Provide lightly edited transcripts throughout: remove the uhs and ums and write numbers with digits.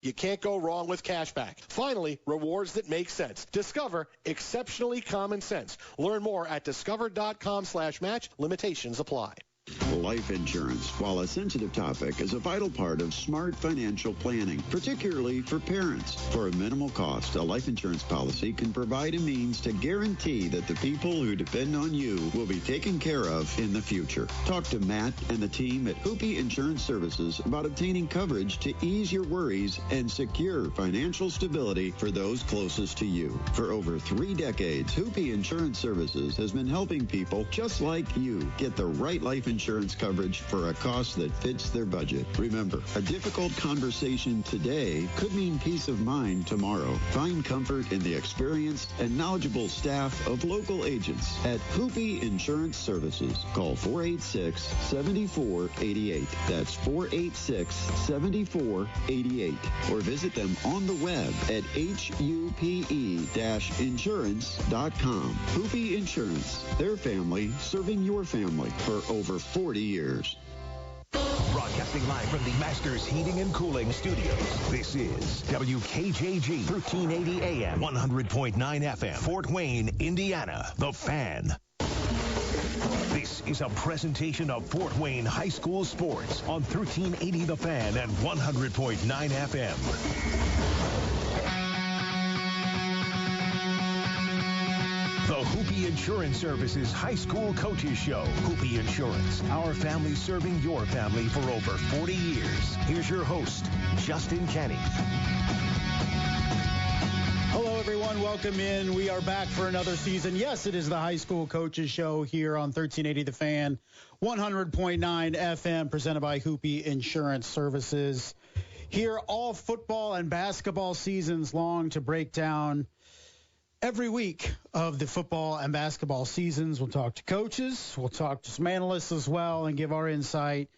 You can't go wrong with cashback. Finally, rewards that make sense. Discover exceptionally common sense. Learn more at discover.com/match. Limitations apply. Life insurance, while a sensitive topic, is a vital part of smart financial planning, particularly for parents. For a minimal cost, a life insurance policy can provide a means to guarantee that the people who depend on you will be taken care of in the future. Talk to Matt and the team at Hupe Insurance Services about obtaining coverage to ease your worries and secure financial stability for those closest to you. For over 3 decades, Hupe Insurance Services has been helping people just like you get the right life insurance coverage for a cost that fits their budget. Remember, a difficult conversation today could mean peace of mind tomorrow. Find comfort in the experienced and knowledgeable staff of local agents at Hupe Insurance Services. Call 486-7488. That's 486-7488. Or visit them on the web at hupe-insurance.com. Hupe Insurance, their family serving your family for over 40 years. Broadcasting live from the Masters Heating and Cooling Studios. This is WKJG 1380 AM, 100.9 FM, Fort Wayne, Indiana. The Fan. This is a presentation of Fort Wayne High School sports on 1380 The Fan and 100.9 FM. The Hupe Insurance Services High School Coaches Show. Hupe Insurance, our family serving your family for over 40 years. Here's your host, Justin Kenny. Hello, everyone. Welcome in. We are back for another season. Yes, it is the High School Coaches Show here on 1380 The Fan, 100.9 FM, presented by Hupe Insurance Services. Here all football and basketball seasons long to break down every week of the football and basketball seasons. We'll talk to coaches. We'll talk to some analysts as well and give our insight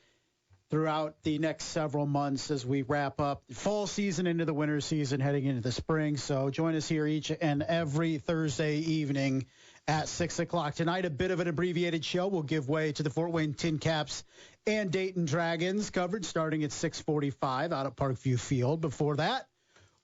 throughout the next several months as we wrap up the fall season into the winter season, heading into the spring. So join us here each and every Thursday evening at 6 o'clock. Tonight, a bit of an abbreviated show. We'll give way to the Fort Wayne Tin Caps and Dayton Dragons coverage starting at 6:45 out at Parkview Field. Before that,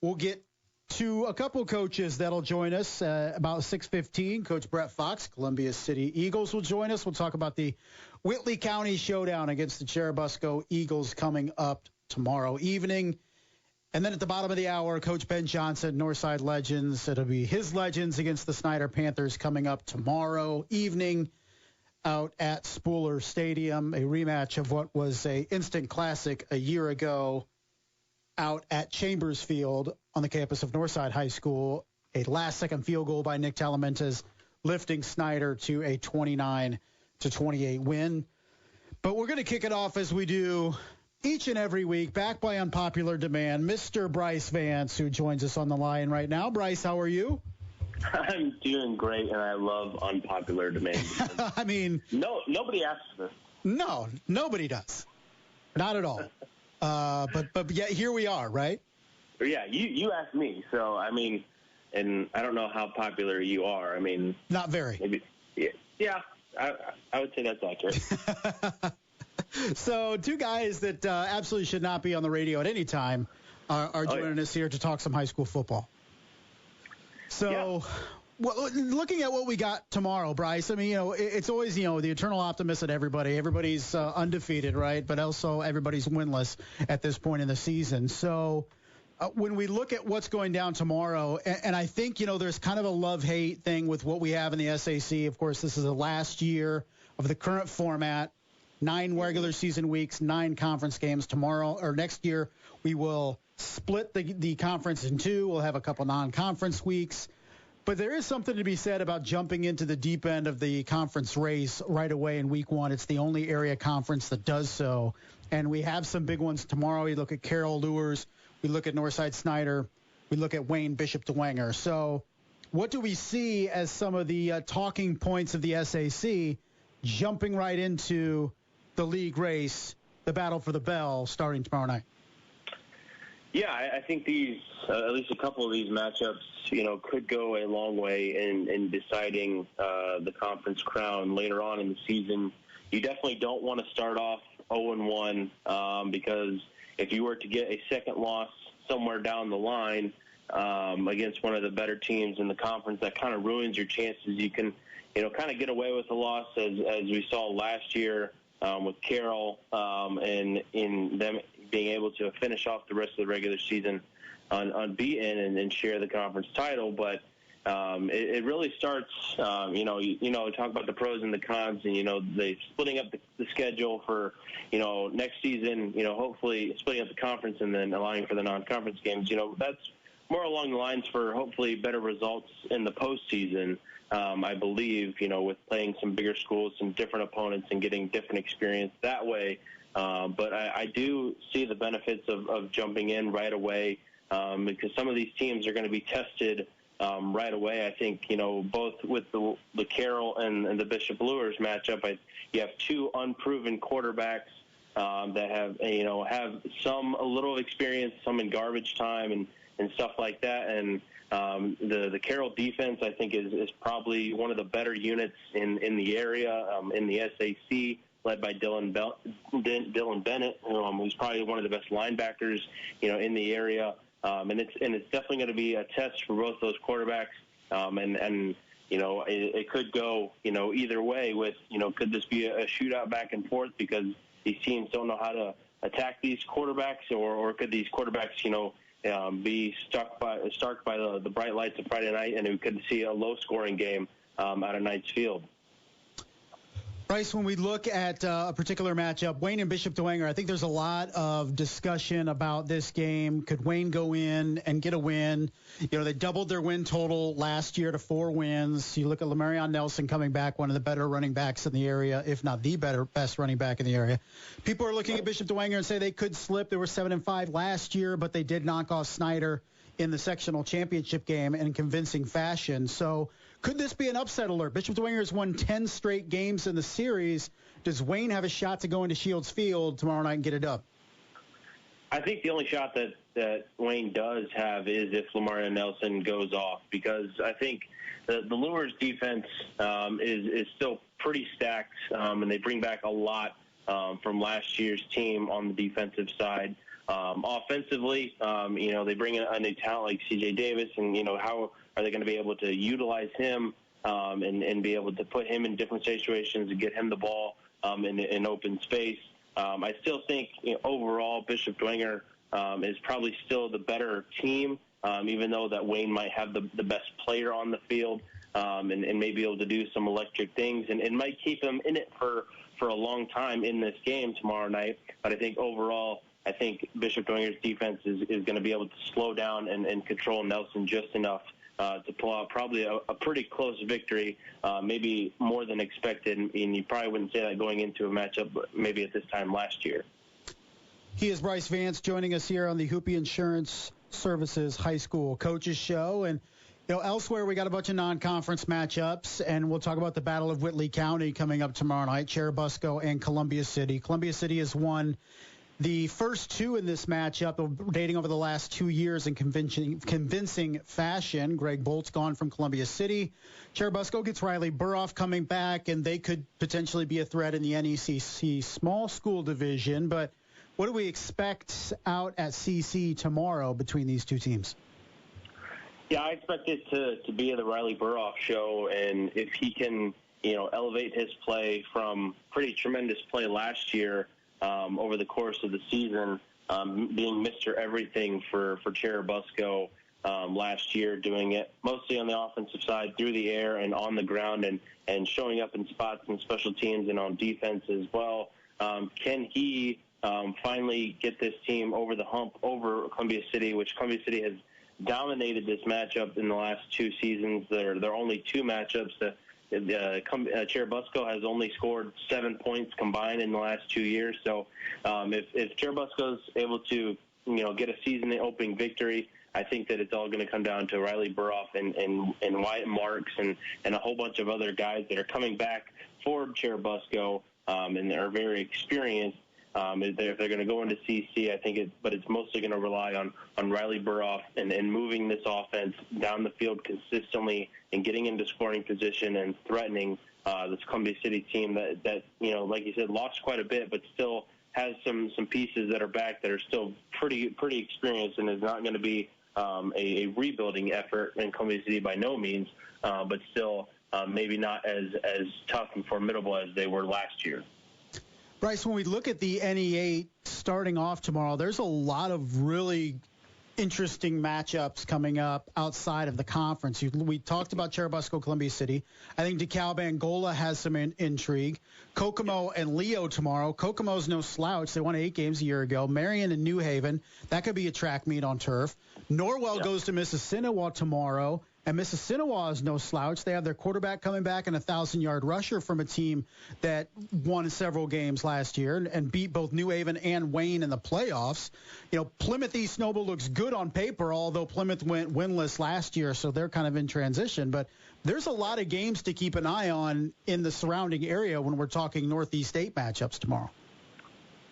we'll get to a couple coaches that'll join us about 6:15. Coach Brett Fox, Columbia City Eagles, will join us. We'll talk about the Whitley County Showdown against the Cherubusco Eagles coming up tomorrow evening. And then at the bottom of the hour, Coach Ben Johnson, Northside Legends. It'll be his Legends against the Snyder Panthers coming up tomorrow evening out at Spooler Stadium, a rematch of what was a instant classic a year ago out at Chambers Field on the campus of Northside High School. A last-second field goal by Nick Talamentes, lifting Snyder to a 29-28 win. But we're going to kick it off as we do each and every week, back by unpopular demand, Mr. Brice Vance, who joins us on the line right now. Brice, how are you? I'm doing great, and I love unpopular demand. I mean, nobody asks for this. No, nobody does. Not at all. But yeah, here we are, right? Yeah, you asked me, so I mean, and I don't know how popular you are. I mean, not very. Maybe, yeah. I would say that's accurate. So, two guys that absolutely should not be on the radio at any time are joining us here to talk some high school football. So, well, looking at what we got tomorrow, Brice, I mean, it's always, the eternal optimist in everybody. Everybody's undefeated, right? But also everybody's winless at this point in the season. So when we look at what's going down tomorrow, and I think, there's kind of a love-hate thing with what we have in the SAC. Of course, this is the last year of the current format, 9 regular season weeks, 9 conference games. Tomorrow or next year, we will split the conference in 2. We'll have a couple non-conference weeks. But there is something to be said about jumping into the deep end of the conference race right away in week 1. It's the only area conference that does so. And we have some big ones tomorrow. We look at Carroll Lures. We look at Northside Snyder. We look at Wayne Bishop DeWanger. So what do we see as some of the talking points of the SAC jumping right into the league race, the battle for the bell, starting tomorrow night? Yeah, I think these, at least a couple of these matchups, could go a long way in deciding the conference crown later on in the season. You definitely don't want to start off 0-1 because if you were to get a second loss somewhere down the line against one of the better teams in the conference, that kind of ruins your chances. You can, kind of get away with a loss as we saw last year with Carroll and in them being able to finish off the rest of the regular season unbeaten and share the conference title. But it really starts, talk about the pros and the cons, and, they splitting up the schedule for, next season, hopefully splitting up the conference and then allowing for the non-conference games. That's more along the lines for hopefully better results in the postseason, I believe, with playing some bigger schools, some different opponents, and getting different experience that way. But I do see the benefits of jumping in right away because some of these teams are going to be tested right away. I think, both with the Carroll and the Bishop Luers matchup, you have two unproven quarterbacks that have a little experience, some in garbage time and stuff like that. And the Carroll defense, I think, is probably one of the better units in the area, in the SAC, led by Dylan Bennett, who's probably one of the best linebackers, in the area. And it's definitely going to be a test for both those quarterbacks. It could go, either way with, could this be a shootout back and forth because these teams don't know how to attack these quarterbacks, or could these quarterbacks, be struck by the bright lights of Friday night, and we could see a low-scoring game out of Knights Field. Brice, when we look at a particular matchup, Wayne and Bishop Dwenger, I think there's a lot of discussion about this game. Could Wayne go in and get a win? They doubled their win total last year to 4 wins. You look at Lamarion Nelson coming back, one of the better running backs in the area, if not the best running back in the area. People are looking at Bishop Dwenger and say they could slip. They were 7-5 last year, but they did knock off Snyder in the sectional championship game in convincing fashion. So could this be an upset alert? Bishop Dwenger has won 10 straight games in the series. Does Wayne have a shot to go into Shields Field tomorrow night and get it up? I think the only shot that Wayne does have is if Lamarion Nelson goes off, because I think the Luers defense is still pretty stacked, and they bring back a lot from last year's team on the defensive side. Offensively, they bring in a new talent like C.J. Davis, and, how are they going to be able to utilize him and be able to put him in different situations and get him the ball in open space. I still think, overall, Bishop Dwenger is probably still the better team, even though that Wayne might have the best player on the field and may be able to do some electric things and might keep him in it for a long time in this game tomorrow night. But I think overall, Bishop Dwenger's defense is going to be able to slow down and control Nelson just enough to pull out probably a pretty close victory, maybe more than expected, and you probably wouldn't say that going into a matchup, but maybe at this time last year. He is Brice Vance joining us here on the Hupe Insurance Services High School Coaches Show. And, elsewhere we got a bunch of non-conference matchups, and we'll talk about the Battle of Whitley County coming up tomorrow night, Cherubusco and Columbia City. Columbia City has won the first 2 in this matchup, dating over the last 2 years in convincing fashion. Greg Bolt's gone from Columbia City. Cherubusco gets Riley Burhoff coming back, and they could potentially be a threat in the NECC small school division. But what do we expect out at CC tomorrow between these two teams? Yeah, I expect it to be the Riley Burhoff show, and if he can, elevate his play from pretty tremendous play last year over the course of the season, being Mr. Everything for Cherubusco last year, doing it mostly on the offensive side, through the air and on the ground, and showing up in spots and special teams and on defense as well. Can he finally get this team over the hump over Columbia City, which Columbia City has dominated this matchup in the last 2 seasons? There are only 2 matchups. Cherubusco has only scored 7 points combined in the last 2 years. So if Cherubusco's able to, get a season-opening victory, I think that it's all going to come down to Riley Burhoff and Wyatt Marks and a whole bunch of other guys that are coming back for Cherubusco and are very experienced. If they're going to go into CC, I think it's mostly going to rely on Riley Burhoff and moving this offense down the field consistently and getting into scoring position and threatening this Columbia City team that like you said, lost quite a bit, but still has some pieces that are back that are still pretty experienced, and is not going to be a rebuilding effort in Columbia City by no means, but still maybe not as tough and formidable as they were last year. Brice, when we look at the NE8 starting off tomorrow, there's a lot of really interesting matchups coming up outside of the conference. We talked about Cherubusco, Columbia City. I think DeKalb Angola has some intrigue. Kokomo and Leo tomorrow. Kokomo's no slouch. They won 8 games a year ago. Marion and New Haven. That could be a track meet on turf. Norwell goes to Mississinewa tomorrow. And Mississinewa is no slouch. They have their quarterback coming back and a 1,000-yard rusher from a team that won several games last year and beat both New Haven and Wayne in the playoffs. You know, Plymouth East Noble looks good on paper, although Plymouth went winless last year, so they're kind of in transition. But there's a lot of games to keep an eye on in the surrounding area when we're talking Northeast 8 matchups tomorrow.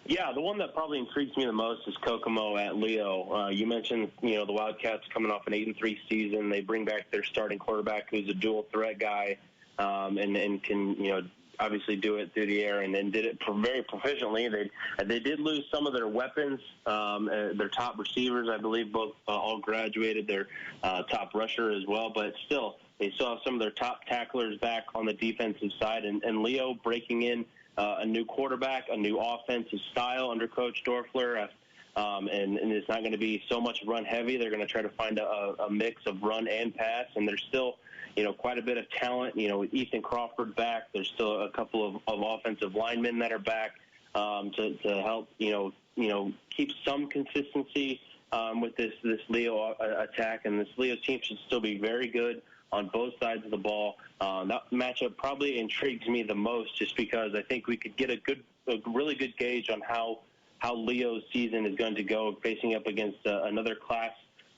Yeah, the one that probably intrigues me the most is Kokomo at Leo. You mentioned, the Wildcats coming off an 8-3 season. They bring back their starting quarterback, who's a dual threat guy, and can, obviously do it through the air, and then did it very proficiently. They did lose some of their weapons. Their top receivers, I believe, both all graduated. Their top rusher as well, but still, they still have some of their top tacklers back on the defensive side, and Leo breaking in a new quarterback, a new offensive style under Coach Dorfler, and it's not going to be so much run heavy. They're going to try to find a mix of run and pass, and there's still, quite a bit of talent. With Ethan Crawford back, there's still a couple of offensive linemen that are back to help, keep some consistency with this Leo attack, and this Leo team should still be very good on both sides of the ball. That matchup probably intrigues me the most, just because I think we could get a really good gauge on how Leo's season is going to go, facing up against another Class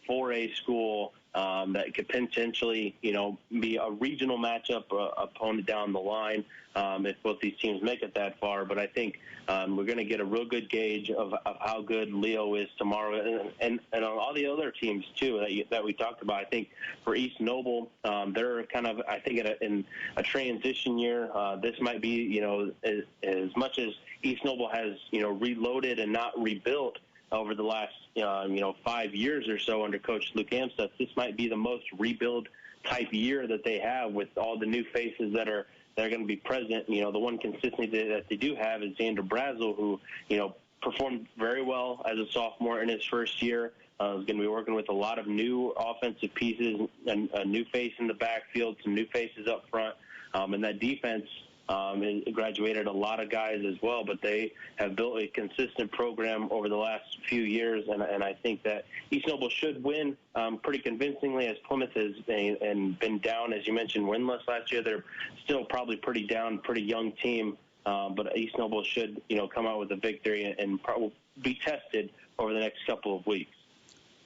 4A school that could potentially, be a regional matchup opponent down the line if both these teams make it that far. But I think we're going to get a real good gauge of how good Leo is tomorrow, and on all the other teams too that we talked about. I think for East Noble, they're kind of, I think, in a transition year. This might be, as much as East Noble has, reloaded and not rebuilt over the last, 5 years or so under Coach Luke Amstutz, this might be the most rebuild type year that they have, with all the new faces that are going to be present. The one consistency that they do have is Xander Brazel, who, performed very well as a sophomore in his first year. Is going to be working with a lot of new offensive pieces, and a new face in the backfield, some new faces up front, and that defense graduated a lot of guys as well, but they have built a consistent program over the last few years, and I think that East Noble should win pretty convincingly, as Plymouth has been down, as you mentioned, winless last year. They're still probably pretty down, pretty young team, but East Noble should, come out with a victory and probably be tested over the next couple of weeks.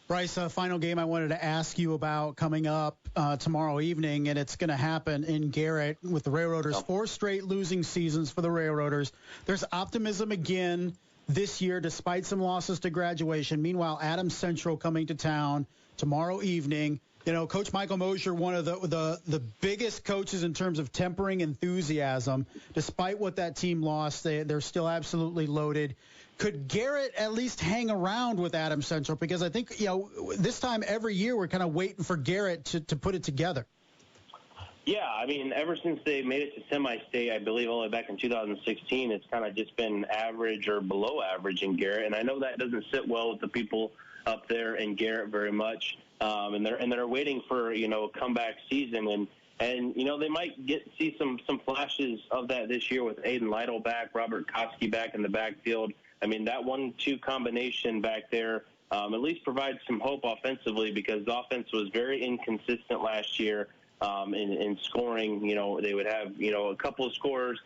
Brice, a final game I wanted to ask you about coming up tomorrow evening, and it's going to happen in Garrett with the Railroaders. 4 straight losing seasons for the Railroaders. There's optimism again this year, despite some losses to graduation. Meanwhile, Adams Central coming to town tomorrow evening. Coach Michael Mosier, one of the biggest coaches in terms of tempering enthusiasm. Despite what that team lost, they're still absolutely loaded. Could Garrett at least hang around with Adams Central? Because I think, this time every year we're kind of waiting for Garrett to put it together. Yeah, I mean, ever since they made it to semi-state, I believe all the way back in 2016, it's kind of just been average or below average in Garrett. And I know that doesn't sit well with the people up there in Garrett very much. And they're waiting for, a comeback season. And they might see some flashes of that this year with Aiden Lytle back, Robert Koski back in the backfield. I mean, that 1-2 combination back there at least provides some hope offensively, because the offense was very inconsistent last year in scoring. They would have, a couple of scores.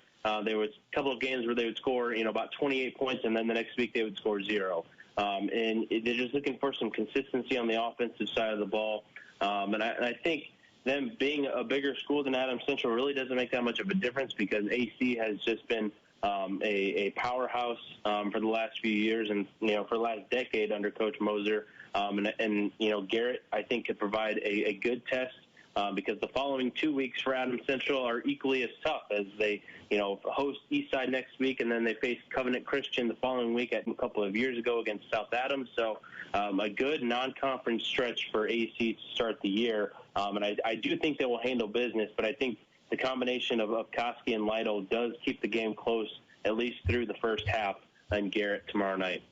There was a couple of games where they would score, about 28 points, and then the next week they would score 0. And they're just looking for some consistency on the offensive side of the ball. And I think them being a bigger school than Adams Central really doesn't make that much of a difference, because AC has just been a powerhouse for the last few years, and for the last decade under Coach Moser. And Garrett, I think, could provide a good test because the following 2 weeks for Adams Central are equally as tough, as they, host Eastside next week, and then they face Covenant Christian the following week a couple of years ago against South Adams. So a good non-conference stretch for AC to start the year. And I do think they will handle business, but I think the combination of Koski and Lytle does keep the game close, at least through the first half, in Garrett tomorrow night.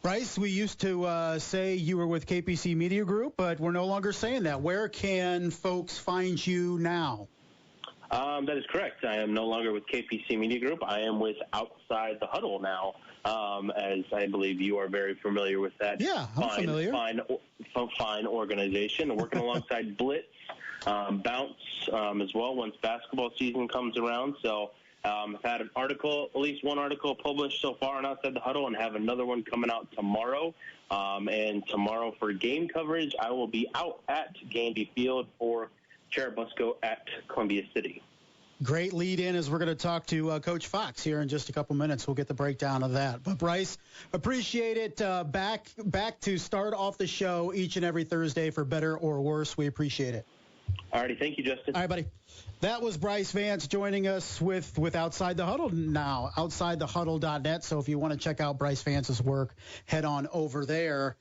Brice, we used to say you were with KPC Media Group, but we're no longer saying that. Where can folks find you now? That is correct. I am no longer with KPC Media Group. I am with Outside the Huddle now, as I believe you are very familiar with that. Yeah, I'm familiar. Fine organization. Working alongside Blitz, Bounce as well once basketball season comes around. So I've had an article, at least one article published so far on Outside the Huddle, and have another one coming out tomorrow. And tomorrow for game coverage, I will be out at Gandy Field for Cherubusco at Columbia City. Great lead in as we're going to talk to Coach Fox here in just a couple minutes. We'll get the breakdown of that. But, Brice, appreciate it. Back to start off the show each and every Thursday for better or worse. We appreciate it. All righty. Thank you, Justin. All right, buddy. That was Brice Vance joining us with Outside the Huddle now, outsidethehuddle.net. So if you want to check out Brice Vance's work, head on over there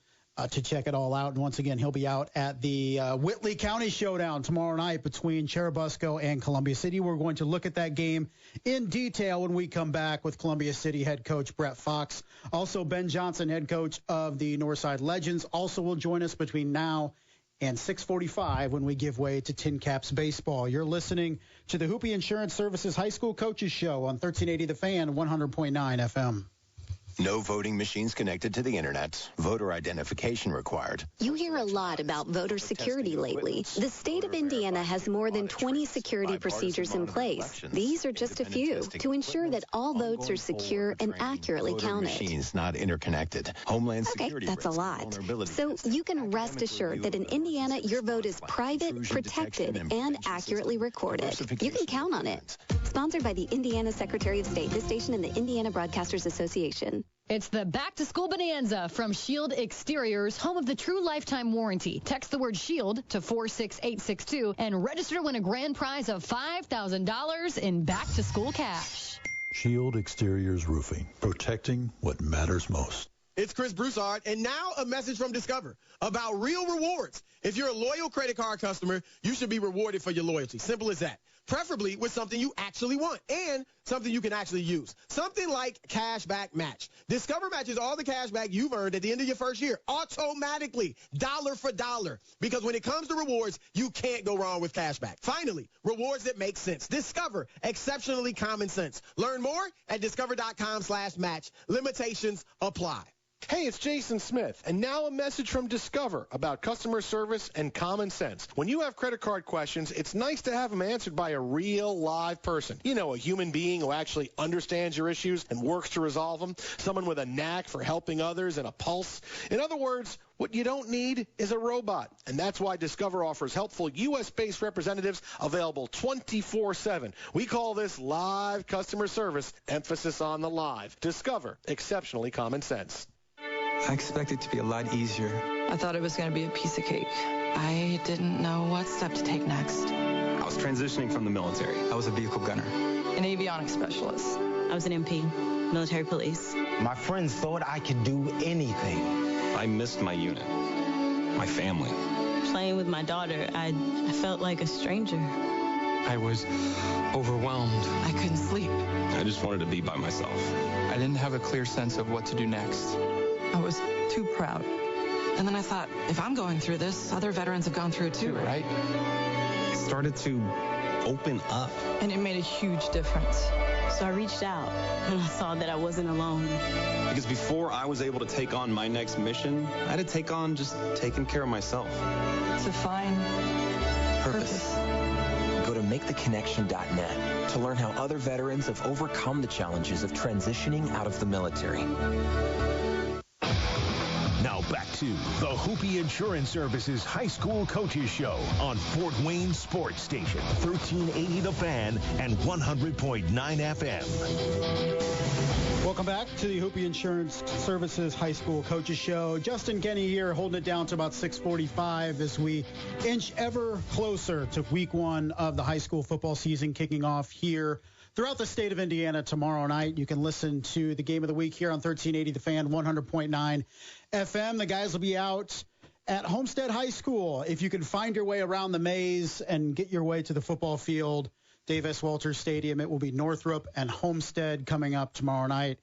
to check it all out. And once again, he'll be out at the Whitley County Showdown tomorrow night between Cherubusco and Columbia City. We're going to look at that game in detail when we come back with Columbia City head coach Brett Fox. Also, Ben Johnson, head coach of the Northside Legends, also will join us between now and 6:45 when we give way to Tin Caps Baseball. You're listening to the Hupe Insurance Services High School Coaches Show on 1380 The Fan, 100.9 FM. No voting machines connected to the internet. Voter identification required. You hear a lot about voter security lately. The state of Indiana has more than 20 security procedures in place. These are just a few to ensure that all votes are secure and accurately counted. Machines not interconnected. Homeland Security. Okay, that's a lot. So you can rest assured that in Indiana, your vote is private, protected, and accurately recorded. You can count on it. Sponsored by the Indiana Secretary of State, this station, and the Indiana Broadcasters Association. It's the back-to-school bonanza from Shield Exteriors, home of the True Lifetime Warranty. Text the word SHIELD to 46862 and register to win a grand prize of $5,000 in back-to-school cash. Shield Exteriors Roofing, protecting what matters most. It's Chris Broussard, and now a message from Discover about real rewards. If you're a loyal credit card customer, you should be rewarded for your loyalty. Simple as that. Preferably with something you actually want and something you can actually use. Something like Cashback Match. Discover matches all the cash back you've earned at the end of your first year automatically, dollar for dollar. Because when it comes to rewards, you can't go wrong with Cashback. Finally, rewards that make sense. Discover, exceptionally common sense. Learn more at discover.com/match. Limitations apply. Hey, it's Jason Smith, and now a message from Discover about customer service and common sense. When you have credit card questions, it's nice to have them answered by a real live person. You know, a human being who actually understands your issues and works to resolve them. Someone with a knack for helping others and a pulse. In other words, what you don't need is a robot. And that's why Discover offers helpful U.S.-based representatives available 24/7. We call this live customer service, emphasis on the live. Discover, exceptionally common sense. I expected it to be a lot easier. I thought it was going to be a piece of cake. I didn't know what step to take next. I was transitioning from the military. I was a vehicle gunner. An avionics specialist. I was an MP, military police. My friends thought I could do anything. I missed my unit, my family. Playing with my daughter, I felt like a stranger. I was overwhelmed. I couldn't sleep. I just wanted to be by myself. I didn't have a clear sense of what to do next. I was too proud. And then I thought, if I'm going through this, other veterans have gone through it too, right? I started to open up. And it made a huge difference. So I reached out, and I saw that I wasn't alone. Because before I was able to take on my next mission, I had to take on just taking care of myself. To find purpose. Go to MakeTheConnection.net to learn how other veterans have overcome the challenges of transitioning out of the military. Now Back to the Hupe Insurance Services High School Coaches Show on Fort Wayne Sports Station, 1380 The Fan and 100.9 FM. Welcome back to the Hupe Insurance Services High School Coaches Show. Justin Kenny here, holding it down to about 6:45 as we inch ever closer to week one of the high school football season kicking off here throughout the state of Indiana tomorrow night. You can listen to the game of the week here on 1380 The Fan, 100.9 FM. The guys will be out at Homestead High School. If you can find your way around the maze and get your way to the football field, Dave S. Walters Stadium, it will be Northrop and Homestead coming up tomorrow night.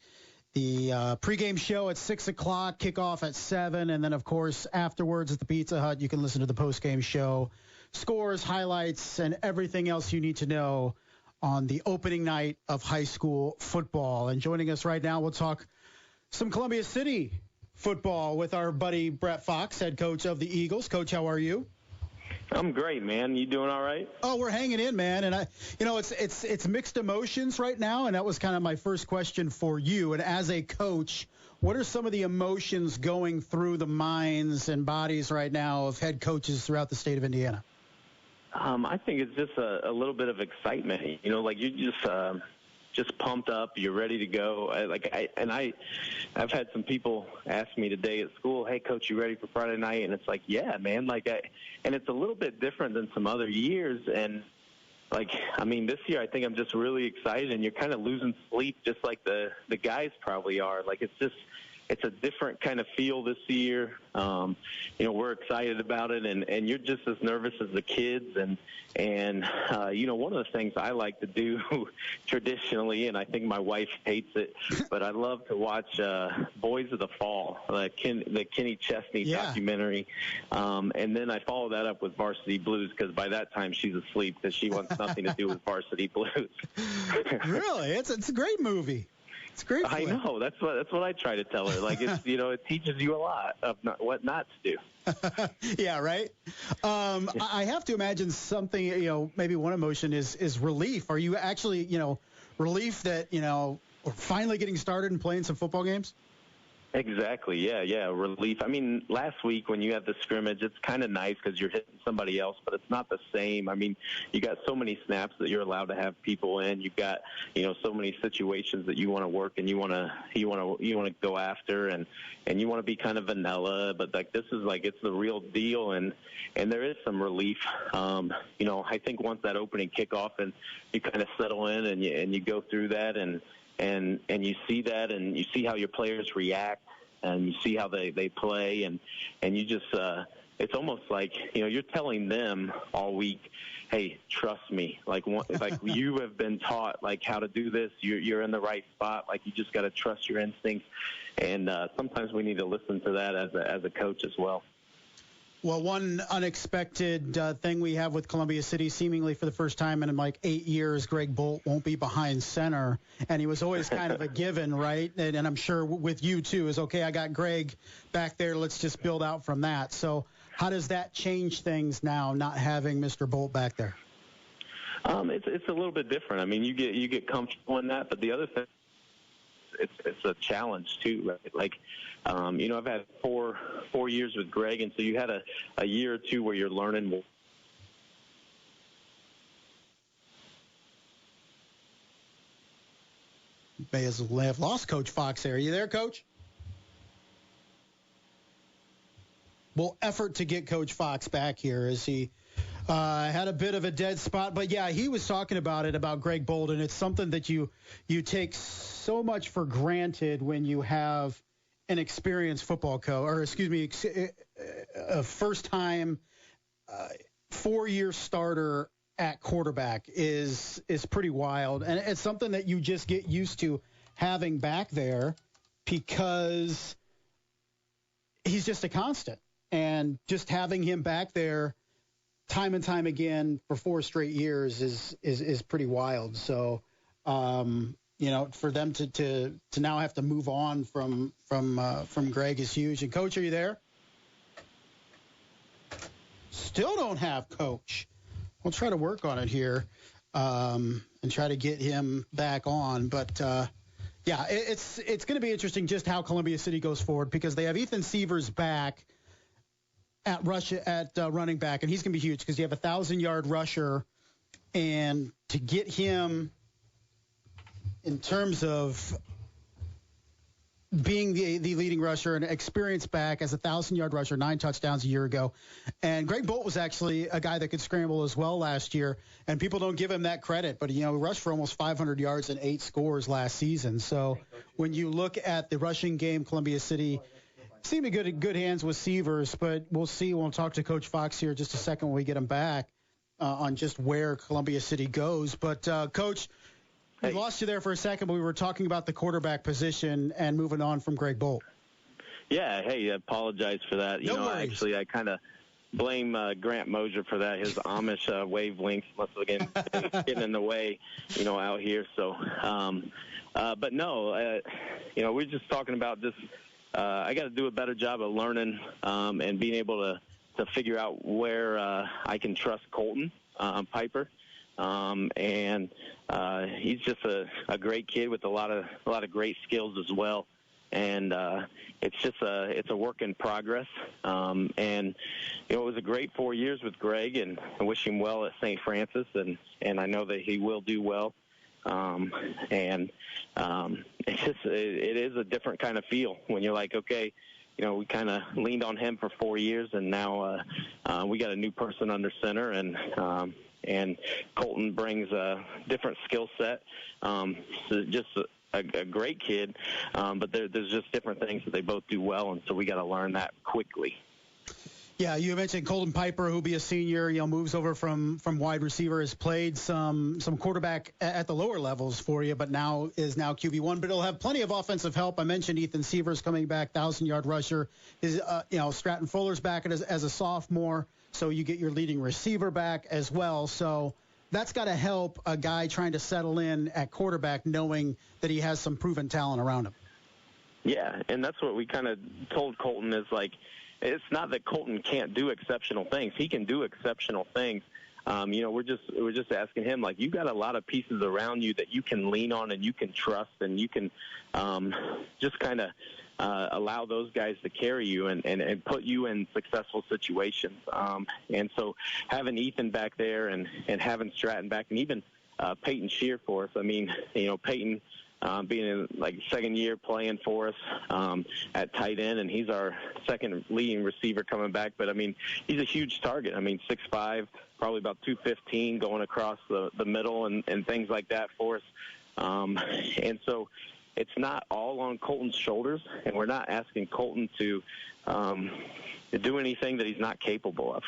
The pregame show at 6 o'clock, kickoff at 7, and then, of course, afterwards at the Pizza Hut, you can listen to the postgame show, scores, highlights, and everything else you need to know on the opening night of high school football. And joining us right now, we'll talk some Columbia City football with our buddy Brett Fox, head coach of the Eagles. Coach, how are you? I'm great, man. You doing all right? Oh, we're hanging in, man. And it's mixed emotions right now, and that was kind of my first question for you. And as a coach, what are some of the emotions going through the minds and bodies right now of head coaches throughout the state of Indiana? I think it's just a little bit of excitement. Like you just pumped up. You're ready to go. I've had some people ask me today at school, "Hey, Coach, you ready for Friday night?" And it's like, yeah, man. And it's a little bit different than some other years. And this year I think I'm just really excited. And you're kind of losing sleep, just like the guys probably are. It's a different kind of feel this year. We're excited about it, and you're just as nervous as the kids. And one of the things I like to do traditionally, and I think my wife hates it, but I love to watch Boys of the Fall, the Kenny Chesney documentary. And then I follow that up with Varsity Blues, because by that time she's asleep because she wants nothing to do with Varsity Blues. Really? It's a great movie. It's great. I know. That's what I try to tell her. It teaches you a lot of what not to do. Yeah, right. I have to imagine something. Maybe one emotion is relief. Are you actually, relief that we're finally getting started and playing some football games? Exactly. Yeah. Relief. Last week when you have the scrimmage, it's kind of nice because you're hitting somebody else, but it's not the same. You got so many snaps that you're allowed to have people in. You've got, so many situations that you want to work and you want to go after, and you want to be kind of vanilla, but this is it's the real deal, and there is some relief. I think once that opening kickoff and you kind of settle in and you go through that and you see that, and you see how your players react, and you see how they play, and you just it's almost like you're telling them all week, hey, trust me, you have been taught how to do this. You're in the right spot. You just got to trust your instincts, and sometimes we need to listen to that as a coach as well. Well, one unexpected thing we have with Columbia City, seemingly for the first time in 8 years, Greg Bolt won't be behind center, and he was always kind of a given, right? And I'm sure with you too is, okay, I got Greg back there, let's just build out from that. So how does that change things now, not having Mr. Bolt back there? It's a little bit different. You get comfortable in that, but the other thing, it's a challenge too, right? I've had four years with Greg, and so you had a year or two where you're learning. May as well have lost Coach Fox there. Are you there, Coach? Well, effort to get Coach Fox back here as he had a bit of a dead spot. But, yeah, he was talking about Greg Bolt, and it's something that you take so much for granted when you have an experienced football coach, a first-time 4-year starter at quarterback is pretty wild. And it's something that you just get used to having back there because he's just a constant. And just having him back there time and time again for 4 straight years is pretty wild. So, for them to now have to move on from Greg is huge. And Coach, are you there? Still don't have Coach. We'll try to work on it here and try to get him back on. But Yeah, it's going to be interesting just how Columbia City goes forward because they have Ethan Sievers back at running back, and he's going to be huge because you have a 1,000-yard rusher, and to get him in terms of being the leading rusher and experienced back as a 1,000-yard rusher, 9 touchdowns a year ago. And Greg Bolt was actually a guy that could scramble as well last year, and people don't give him that credit. But, he rushed for almost 500 yards and 8 scores last season. So when you look at the rushing game, Columbia City seem to be good hands with Sievers, but we'll see. We'll talk to Coach Fox here in just a second when we get him back on just where Columbia City goes. But, Coach, we lost you there for a second, but we were talking about the quarterback position and moving on from Greg Bolt. Yeah, hey, I apologize for that. No worries. Actually, I kind of blame Grant Mosier for that. His Amish wavelength must have been getting in the way, out here. So, but no, we're just talking about just I got to do a better job of learning and being able to figure out where I can trust Colton Piper. And he's just a great kid with a lot of great skills as well. And it's a work in progress. And it was a great 4 years with Greg, and I wish him well at St. Francis, and I know that he will do well. It is a different kind of feel when you're like, okay, we kind of leaned on him for 4 years, and now we got a new person under center, and Colton brings a different skill set. So just a great kid, but there's just different things that they both do well, and so we got to learn that quickly. Yeah, you mentioned Colton Piper, who'll be a senior, moves over from wide receiver, has played some quarterback at the lower levels for you, but now is QB1. But he'll have plenty of offensive help. I mentioned Ethan Sievers coming back, 1,000-yard rusher. Stratton Fuller's back as a sophomore, so you get your leading receiver back as well. So that's got to help a guy trying to settle in at quarterback, knowing that he has some proven talent around him. Yeah, and that's what we kind of told Colton is like, it's not that Colton can't do exceptional things. He can do exceptional things. We're just asking him, like, you got a lot of pieces around you that you can lean on and you can trust, and you can just kind of allow those guys to carry you and put you in successful situations. And so having Ethan back there and having Stratton back, and even Peyton Shear for us. I mean, Peyton being in second year playing for us at tight end, and he's our second leading receiver coming back. But I mean, he's a huge target. I mean, 6'5", probably about 215 going across the middle and things like that for us. And so it's not all on Colton's shoulders, and we're not asking Colton to do anything that he's not capable of.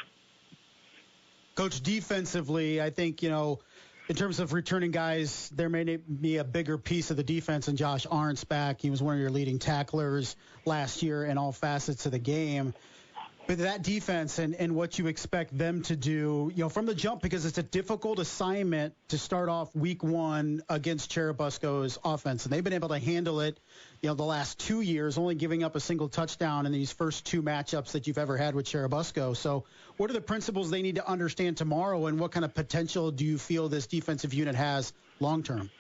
Coach, defensively, I think, in terms of returning guys, there may be a bigger piece of the defense than Josh Arndt's back. He was one of your leading tacklers last year in all facets of the game. But that defense and what you expect them to do, from the jump, because it's a difficult assignment to start off week one against Cherubusco's offense. And they've been able to handle it, the last 2 years, only giving up a single touchdown in these first two matchups that you've ever had with Cherubusco. So what are the principles they need to understand tomorrow, and what kind of potential do you feel this defensive unit has long term?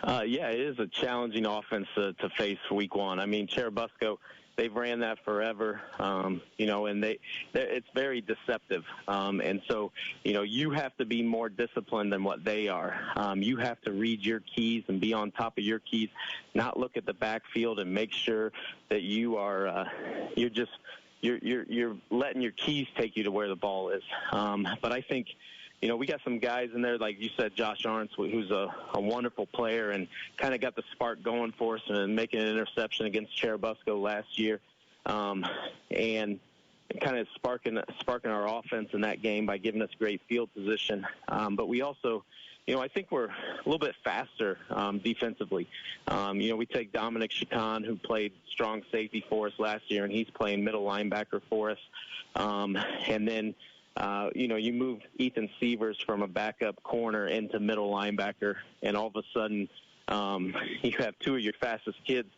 Yeah, it is a challenging offense to face week one. I mean, Cherubusco, they've ran that forever, and it's very deceptive. And so, you have to be more disciplined than what they are. You have to read your keys and be on top of your keys, not look at the backfield, and make sure that you are you're letting your keys take you to where the ball is. But I think, we got some guys in there, like you said, Josh Arndt's, who's a wonderful player and kind of got the spark going for us and making an interception against Cherubusco last year, and kind of sparking our offense in that game by giving us great field position. But we also, I think we're a little bit faster defensively. We take Dominic Chacon, who played strong safety for us last year, and he's playing middle linebacker for us. And then, you move Ethan Sievers from a backup corner into middle linebacker, and all of a sudden you have two of your fastest kids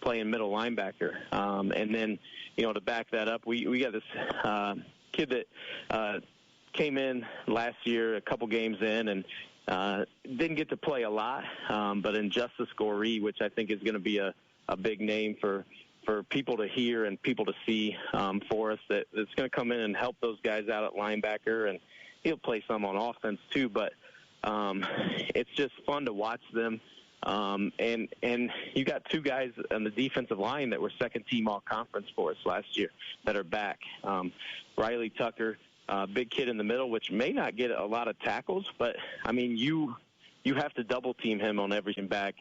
playing middle linebacker. And then, to back that up, we got this kid that came in last year, a couple games in, and Didn't get to play a lot, but in Justice Goree, which I think is going to be a big name for people to hear and people to see for us, that's going to come in and help those guys out at linebacker, and he'll play some on offense too. But it's just fun to watch them. And you got two guys on the defensive line that were second-team all-conference for us last year that are back. Riley Tucker, big kid in the middle, which may not get a lot of tackles, but, I mean, you have to double-team him on everything back.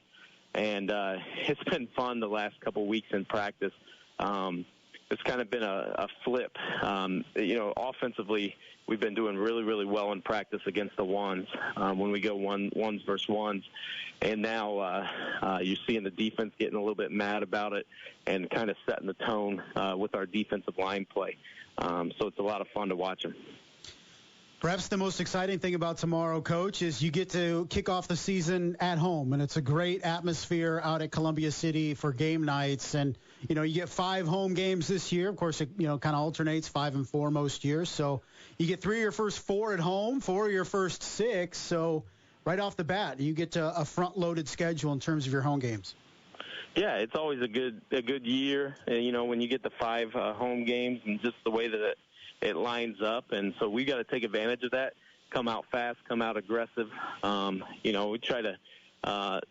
And it's been fun the last couple of weeks in practice. It's kind of been a flip. Offensively, we've been doing really, really well in practice against the ones when we go ones versus ones. And now you're seeing the defense getting a little bit mad about it and kind of setting the tone with our defensive line play. So it's a lot of fun to watch them. Perhaps the most exciting thing about tomorrow, Coach, is you get to kick off the season at home, and it's a great atmosphere out at Columbia City for game nights. And, you get 5 home games this year. Of course, it, kind of alternates 5 and 4 most years. So you get 3 of your first 4 at home, 4 of your first 6. So right off the bat, you get to a front-loaded schedule in terms of your home games. Yeah, it's always a good year, when you get the 5 home games and just the way that it lines up. And so we got to take advantage of that, come out fast, come out aggressive. We try to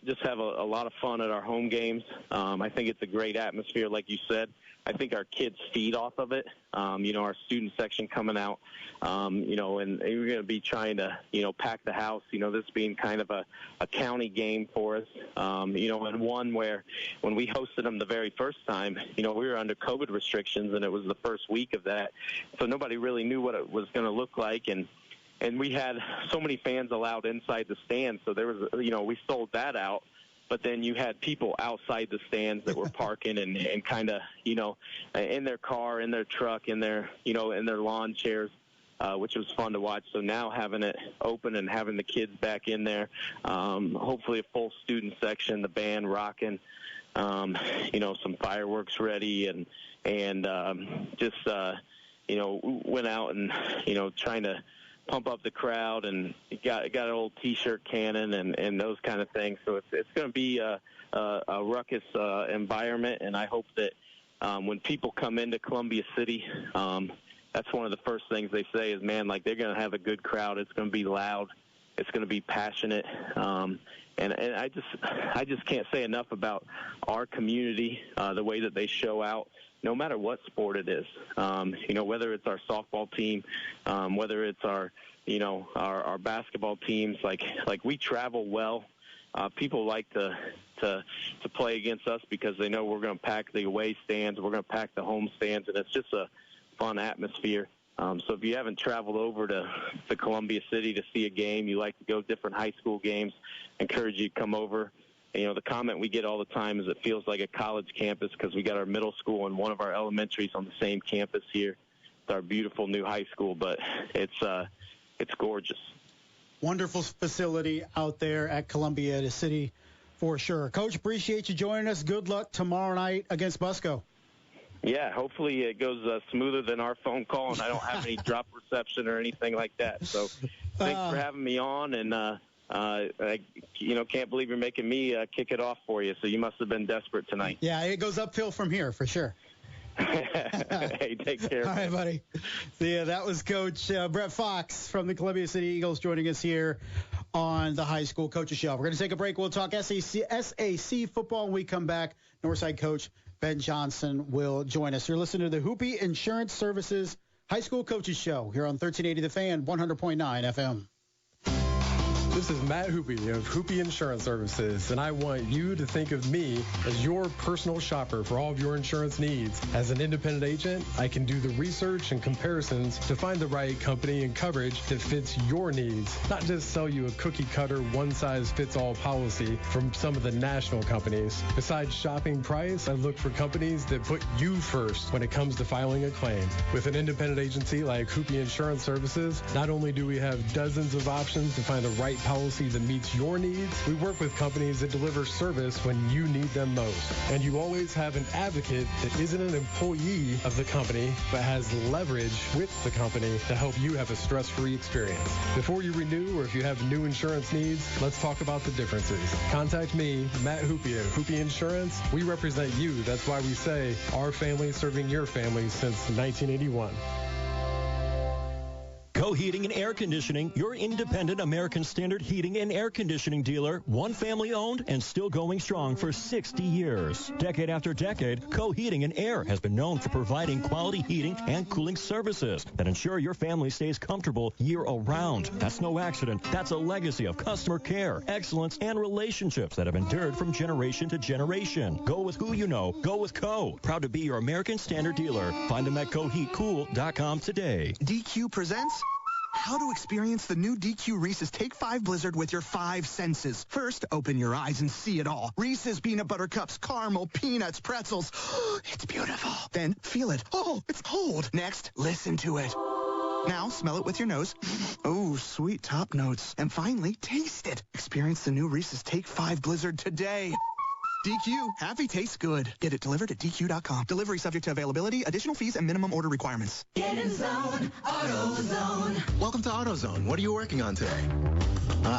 just have a lot of fun at our home games. I think it's a great atmosphere, like you said. I think our kids feed off of it. Our student section coming out, and we're going to be trying to, pack the house, this being kind of a county game for us, and one where when we hosted them the very first time, we were under COVID restrictions, and it was the first week of that. So nobody really knew what it was going to look like. And we had so many fans allowed inside the stands. So there was, we sold that out. But then you had people outside the stands that were parking and kind of, in their car, in their truck, in their lawn chairs, which was fun to watch. So now having it open and having the kids back in there, hopefully a full student section, the band rocking, some fireworks ready and just, went out and, trying to pump up the crowd, and got an old T-shirt cannon and those kind of things. So it's going to be a ruckus environment, and I hope that when people come into Columbia City, that's one of the first things they say is, man, like they're going to have a good crowd. It's going to be loud. It's going to be passionate. And I just can't say enough about our community, the way that they show out, no matter what sport it is, whether it's our softball team, whether it's our basketball teams, like we travel well. People like to play against us because they know we're going to pack the away stands, we're going to pack the home stands, and it's just a fun atmosphere. So if you haven't traveled over to Columbia City to see a game, you like to go different high school games, encourage you to come over. The comment we get all the time is it feels like a college campus because we got our middle school and one of our elementaries on the same campus here. It's our beautiful new high school, but it's gorgeous. Wonderful facility out there at Columbia City for sure. Coach, appreciate you joining us. Good luck tomorrow night against Busco. Yeah, hopefully it goes smoother than our phone call, and I don't have any drop reception or anything like that. So thanks for having me on, and I can't believe you're making me kick it off for you, so you must have been desperate tonight. Yeah, it goes uphill from here for sure. Hey, take care. All right, buddy. So, yeah, that was Coach Brett Fox from the Columbia City Eagles joining us here on the High School Coaches Show. We're going to take a break. We'll talk SAC football when we come back. Northside coach Ben Johnson will join us. You're listening to the Hupe Insurance Services High School Coaches Show here on 1380 The Fan, 100.9 FM. This is Matt Hupe of Hupe Insurance Services, and I want you to think of me as your personal shopper for all of your insurance needs. As an independent agent, I can do the research and comparisons to find the right company and coverage that fits your needs, not just sell you a cookie-cutter, one-size-fits-all policy from some of the national companies. Besides shopping price, I look for companies that put you first when it comes to filing a claim. With an independent agency like Hupe Insurance Services, not only do we have dozens of options to find the right policy that meets your needs. We work with companies that deliver service when you need them most. And you always have an advocate that isn't an employee of the company, but has leverage with the company to help you have a stress-free experience. Before you renew or if you have new insurance needs, let's talk about the differences. Contact me, Matt Hupe of Hupe Insurance. We represent you. That's why we say our family serving your family since 1981. Co Heating and Air Conditioning, your independent American Standard heating and air conditioning dealer, one family owned and still going strong for 60 years. Decade after decade, Co Heating and Air has been known for providing quality heating and cooling services that ensure your family stays comfortable year-round. That's no accident. That's a legacy of customer care, excellence, and relationships that have endured from generation to generation. Go with who you know. Go with Co. Proud to be your American Standard dealer. Find them at coheatcool.com today. DQ presents how to experience the new DQ Reese's Take 5 Blizzard with your 5 senses. First, open your eyes and see it all. Reese's peanut butter cups, caramel, peanuts, pretzels. It's beautiful. Then feel it. Oh, it's cold. Next, listen to it. Now, smell it with your nose. Oh, sweet top notes. And finally, taste it. Experience the new Reese's Take 5 Blizzard today. DQ. Happy tastes good. Get it delivered at DQ.com. Delivery subject to availability, additional fees, and minimum order requirements. Get in zone, AutoZone. Welcome to AutoZone. What are you working on today?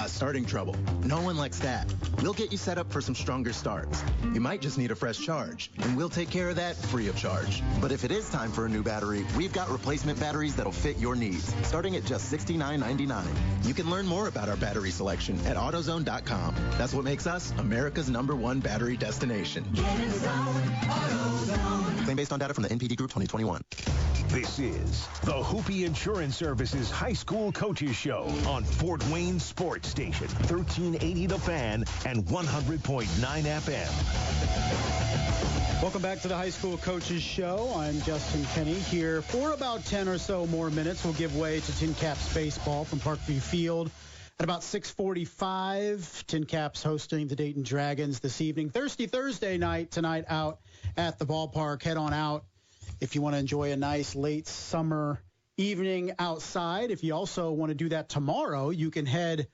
Starting trouble. No one likes that. We'll get you set up for some stronger starts. You might just need a fresh charge, and we'll take care of that free of charge. But if it is time for a new battery, we've got replacement batteries that'll fit your needs, starting at just $69.99. You can learn more about our battery selection at AutoZone.com. That's what makes us America's #1 battery destination. Get in zone, AutoZone. Claim based on data from the NPD Group 2021. This is the Hupe Insurance Services High School Coaches Show on Fort Wayne Sports Station, 1380 The Fan and 100.9 FM. Welcome back to the High School Coaches Show. I'm Justin Kenny here for about 10 or so more minutes. We'll give way to Tin Caps baseball from Parkview Field. At about 6:45, Tin Caps hosting the Dayton Dragons this evening. Thursday night tonight out at the ballpark. Head on out if you want to enjoy a nice late summer evening outside. If you also want to do that tomorrow, you can head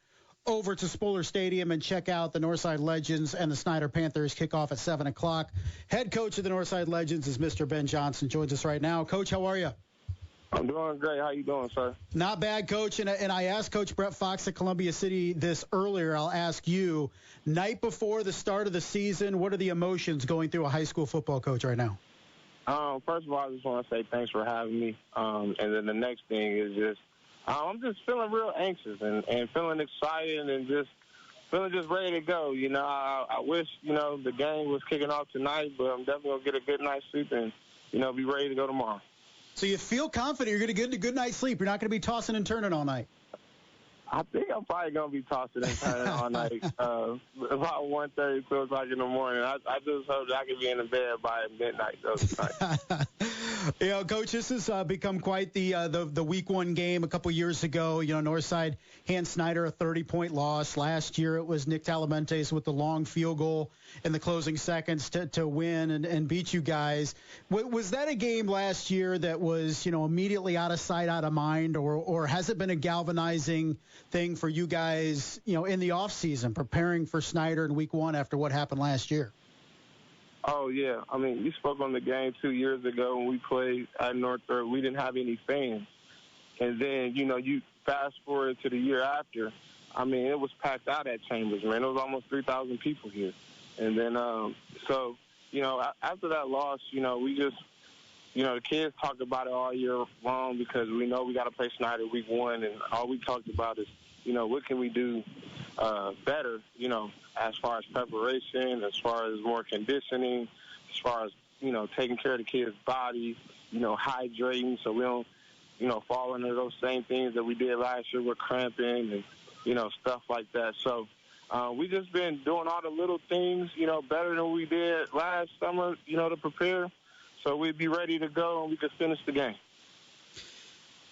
over to Spohler Stadium and check out the Northside Legends and the Snyder Panthers kickoff at 7 o'clock. Head coach of the Northside Legends is Mr. Ben Johnson. Joins us right now. Coach, how are you? I'm doing great. How you doing, sir? Not bad, Coach. And I asked Coach Brett Fox at Columbia City this earlier. I'll ask you, night before the start of the season, what are the emotions going through a high school football coach right now? First of all, I just want to say thanks for having me. And then the next thing is just I'm just feeling real anxious and feeling excited and just feeling just ready to go. You know, I wish, the game was kicking off tonight, but I'm definitely going to get a good night's sleep and, be ready to go tomorrow. So you feel confident you're going to get a good night's sleep. You're not going to be tossing and turning all night. I think I'm probably going to be tossing and turning all night, about 1:30, 2 o'clock in the morning. I just hope that I can be in the bed by midnight tonight. Coach, this has become quite the week one game. A couple years ago, Northside hands Snyder a 30-point loss. Last year it was Nick Talamentes with the long field goal in the closing seconds to win and beat you guys. Was that a game last year that was, immediately out of sight, out of mind, or has it been a galvanizing thing for you guys, in the offseason, preparing for Snyder in week one after what happened last year? Oh, yeah. I mean, you spoke on the game 2 years ago when we played at Northrop. We didn't have any fans. And then, you fast forward to the year after. I mean, it was packed out at Chambers, man. It was almost 3,000 people here. And then, after that loss, we just, the kids talked about it all year long because we know we got to play Snyder week one. And all we talked about is, what can we do better, as far as preparation, as far as more conditioning, as far as, taking care of the kids' bodies, hydrating so we don't, fall into those same things that we did last year with cramping and, stuff like that. So we just been doing all the little things, better than we did last summer, to prepare so we'd be ready to go and we could finish the game.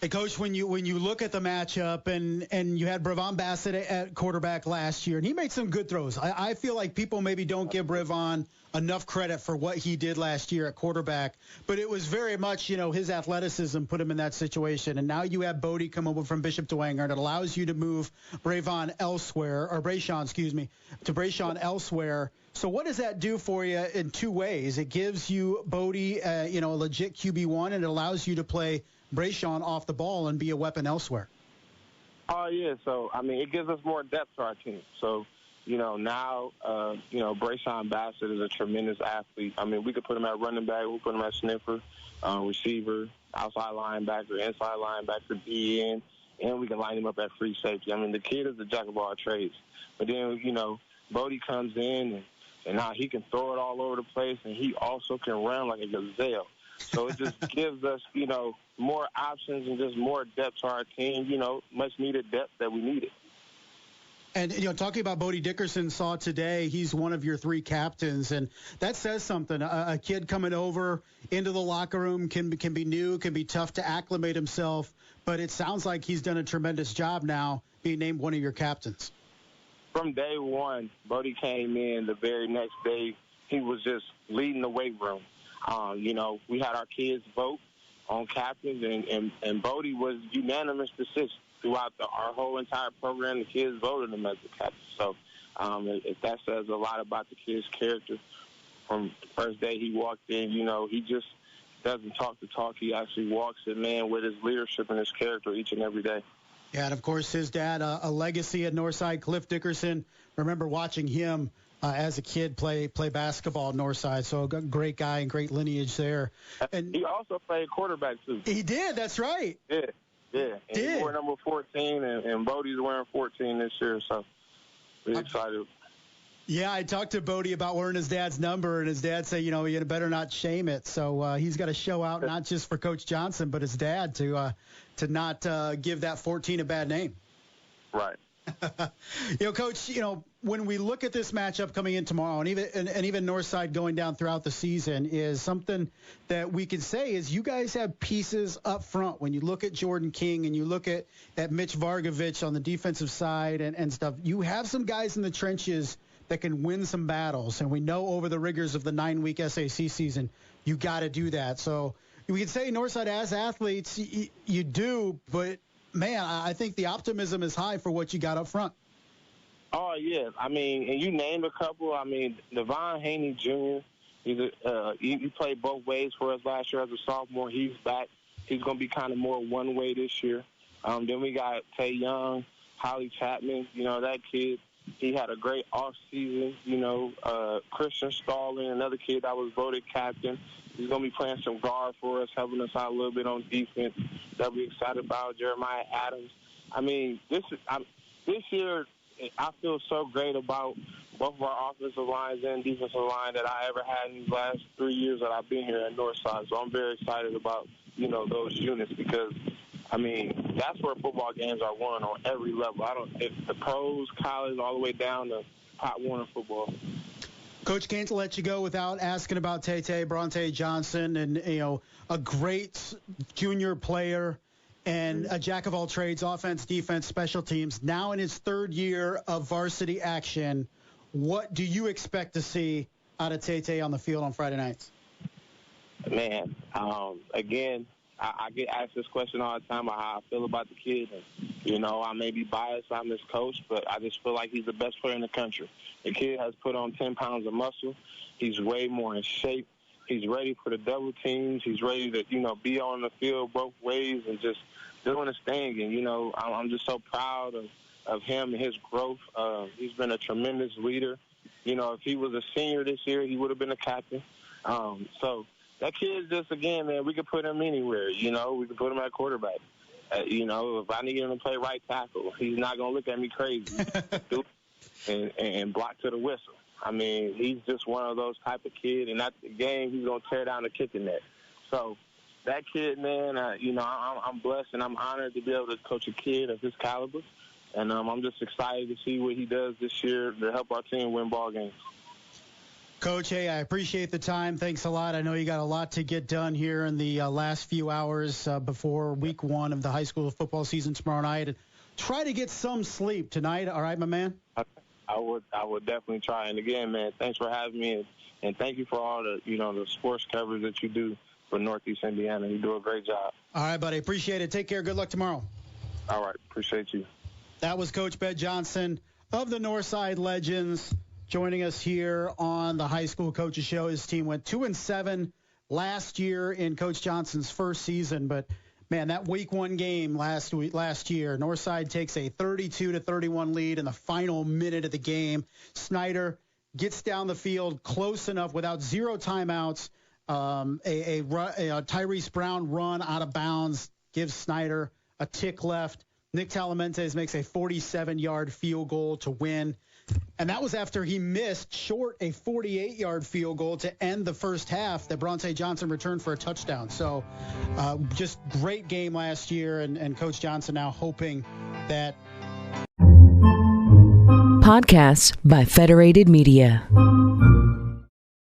Hey, Coach, when you look at the matchup and you had Brevon Bassett at quarterback last year, and he made some good throws. I feel like people maybe don't give Brevon enough credit for what he did last year at quarterback, but it was very much, his athleticism put him in that situation. And now you have Bodie come over from Bishop Dwenger, and it allows you to move Brayshawn elsewhere. So what does that do for you in two ways? It gives you Bodie, a legit QB1, and it allows you to play Brayshawn off the ball and be a weapon elsewhere. Oh, yeah. So, it gives us more depth to our team. So, now, Brayshawn Bassett is a tremendous athlete. We could put him at running back. We'll put him at sniffer, receiver, outside linebacker, inside linebacker, DN, and we can line him up at free safety. The kid is a jack of all trades. But then, Bodie comes in, and now he can throw it all over the place, and he also can run like a gazelle. So it just gives us, more options and just more depth to our team, much needed depth that we needed. And, talking about Bodie Dickerson, saw today he's one of your three captains, and that says something. A kid coming over into the locker room can be new, can be tough to acclimate himself, but it sounds like he's done a tremendous job now being named one of your captains. From day one, Bodie came in the very next day. He was just leading the weight room. We had our kids vote on captains, and Bodie was unanimous decision throughout our whole entire program. The kids voted him as the captain. So if that says a lot about the kid's character. From the first day he walked in, he just doesn't talk the talk. He actually walks it, man, with his leadership and his character each and every day. Yeah, and, of course, his dad, a legacy at Northside, Cliff Dickerson. Remember watching him as a kid play basketball at Northside. So a great guy and great lineage there. And he also played quarterback, too. He did. That's right. Yeah. And he wore number 14, and Bodie's wearing 14 this year. So we're excited. Yeah, I talked to Bodie about wearing his dad's number, and his dad said, you better not shame it. So he's got to show out not just for Coach Johnson, but his dad to not give that 14 a bad name. Right. Coach, when we look at this matchup coming in tomorrow, and even Northside going down throughout the season, is something that we can say is you guys have pieces up front. When you look at Jordan King and you look at Mitch Vargovich on the defensive side and stuff, you have some guys in the trenches that can win some battles. And we know over the rigors of the 9-week SAC season, you got to do that. So we can say Northside has athletes. You do, but, man, I think the optimism is high for what you got up front. Oh, yeah. And you named a couple. Devon Haney Jr., he played both ways for us last year as a sophomore. He's back. He's going to be kind of more one way this year. Then we got Tay Young, Holly Chapman. That kid, he had a great offseason. Christian Stalling, another kid that was voted captain. He's going to be playing some guard for us, helping us out a little bit on defense. That we're excited about. Jeremiah Adams. This year, I feel so great about both of our offensive lines and defensive line that I ever had in these last 3 years that I've been here at Northside. So I'm very excited about, those units because, that's where football games are won on every level. It's the pros, college, all the way down to Pop Warner football. Coach, can't let you go without asking about Tay Bronte Johnson and, a great junior player and a jack of all trades, offense, defense, special teams. Now in his third year of varsity action, what do you expect to see out of Tay on the field on Friday nights? Man, again, I get asked this question all the time about how I feel about the kid. And, I may be biased. I'm his coach, but I just feel like he's the best player in the country. The kid has put on 10 pounds of muscle. He's way more in shape. He's ready for the double teams. He's ready to, be on the field both ways and just doing his thing. And, I'm just so proud of him and his growth. He's been a tremendous leader. If he was a senior this year, he would have been a captain. So that kid just, again, man, we could put him anywhere. We could put him at quarterback. If I need him to play right tackle, he's not going to look at me crazy and block to the whistle. He's just one of those type of kid, and at the game, he's going to tear down the kicking net. So that kid, man, I'm blessed and I'm honored to be able to coach a kid of his caliber, and I'm just excited to see what he does this year to help our team win ball games. Coach, hey, I appreciate the time. Thanks a lot. I know you got a lot to get done here in the last few hours before week 1 of the high school football season tomorrow night. Try to get some sleep tonight. All right, my man? I would definitely try. And again, man, thanks for having me, and thank you for all the, the sports coverage that you do for Northeast Indiana. You do a great job. All right, buddy. Appreciate it. Take care. Good luck tomorrow. All right. Appreciate you. That was Coach Ben Johnson of the Northside Legends joining us here on the High School Coaches Show. His team went 2-7 last year in Coach Johnson's first season, but man, that week 1 game last year, Northside takes a 32-31 lead in the final minute of the game. Snyder gets down the field close enough without 0 timeouts. A Tyrese Brown run out of bounds gives Snyder a tick left. Nick Talamentes makes a 47-yard field goal to win. And that was after he missed short a 48-yard field goal to end the first half that Bronte Johnson returned for a touchdown. So just great game last year, and Coach Johnson now hoping that. Podcasts by Federated Media.